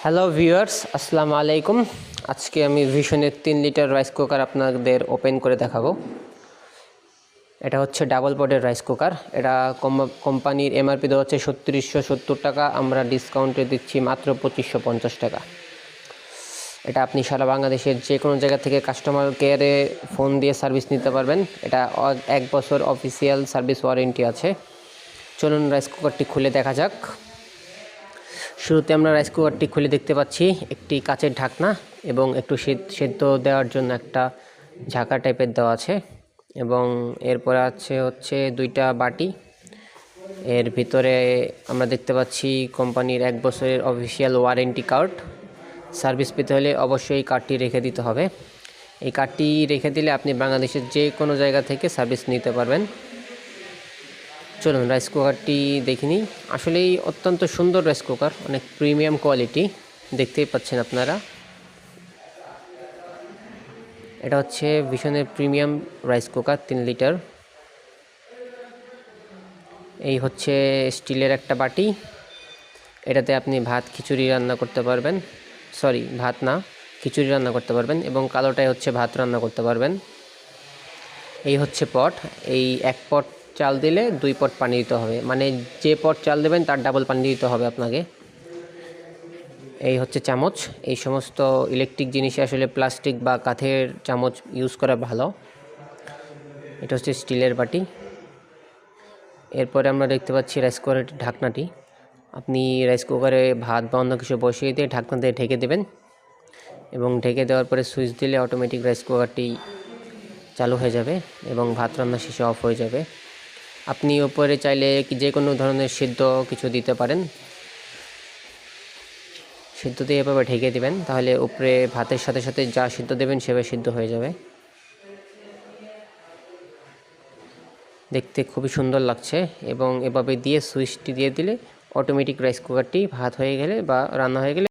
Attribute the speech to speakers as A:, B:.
A: Hello viewers, আসসালামু আলাইকুম। আজকে আমি ভিশনের 3 লিটার রাইস কুকার আপনাদের ওপেন করে দেখাবো। এটা হচ্ছে ডাবল পটের রাইস কুকার। এটা কোম্পানির এমআরপি দেওয়া হচ্ছে ৩৬৭০ টাকা, আমরা ডিসকাউন্টে দিচ্ছি মাত্র ২৫৫০ টাকা। এটা আপনি সারা বাংলাদেশের যে কোনো জায়গা থেকে কাস্টমার কেয়ারে ফোন দিয়ে সার্ভিস নিতে পারবেন। এটা 1 বছর অফিসিয়াল সার্ভিস ওয়ারেন্টি আছে। চলুন রাইস কুকারটি খুলে দেখা যাক। শুরুতে আমরা রাইস কুকারটি খুলে দেখতে পাচ্ছি একটি কাচের ঢাকনা এবং একটু সেদ্ধ দেওয়ার জন্য একটা ঝাঁকা টাইপের দেওয়া আছে, এবং এরপরে হচ্ছে 2টা বাটি। এর ভিতরে আমরা দেখতে পাচ্ছি কোম্পানির 1 বছরের অফিসিয়াল ওয়ারেন্টি কার্ড। সার্ভিস পেতে হলে অবশ্যই কার্ডটি রেখে দিতে হবে। এই কার্ডটি রেখে দিলে আপনি বাংলাদেশের যে কোনো জায়গা থেকে সার্ভিস নিতে পারবেন। চলুন রাইস কুকারটি দেখে নিই। আসলেই অত্যন্ত সুন্দর রাইস কুকার, অনেক প্রিমিয়াম কোয়ালিটি, দেখতেই পাচ্ছেন আপনারা। এটা হচ্ছে ভিশনের প্রিমিয়াম রাইস কুকার 3 লিটার। এই হচ্ছে স্টিলের একটা বাটি। এটাতে আপনি ভাত খিচুড়ি রান্না করতে পারবেন, সরি ভাত না, খিচুড়ি রান্না করতে পারবেন, এবং কালোটাই হচ্ছে ভাত রান্না করতে পারবেন। এই হচ্ছে পট। এই 1 পট চাল দিলে 2 পট পানি দিতে হবে, মানে যে পট চাল দেবেন তার ডাবল পানি দিতে হবে আপনাকে। এই হচ্ছে চামচ। এই সমস্ত ইলেকট্রিক জিনিসে আসলে প্লাস্টিক বা কাঠের চামচ ইউজ করা ভালো। এটা হচ্ছে স্টিলের বাটি। এরপরে আমরা দেখতে পাচ্ছি রাইস কুকারের ঢাকনাটি। আপনি রাইস কুকারে ভাত বা অন্য কিছু বসিয়ে দিয়ে ঢাকনা দিয়ে ঢেকে দেবেন, এবং ঢেকে দেওয়ার পরে সুইচ দিলে অটোমেটিক রাইস কুকারটি চালু হয়ে যাবে এবং ভাত রান্না শেষে অফ হয়ে যাবে। আপনি উপরে চাইলে যে কোনো ধরনের সিদ্ধ কিছু দিতে পারেন। সিদ্ধ দিয়ে এভাবে ঢেকে দেবেন, তাহলে উপরে ভাতের সাথে সাথে যা সিদ্ধ দেবেন সেভাবে সিদ্ধ হয়ে যাবে। দেখতে খুবই সুন্দর লাগছে, এবং এভাবে দিয়ে সুইচটি দিয়ে দিলে অটোমেটিক রাইস কুকারটি ভাত হয়ে গেলে বা রান্না হয়ে গেলে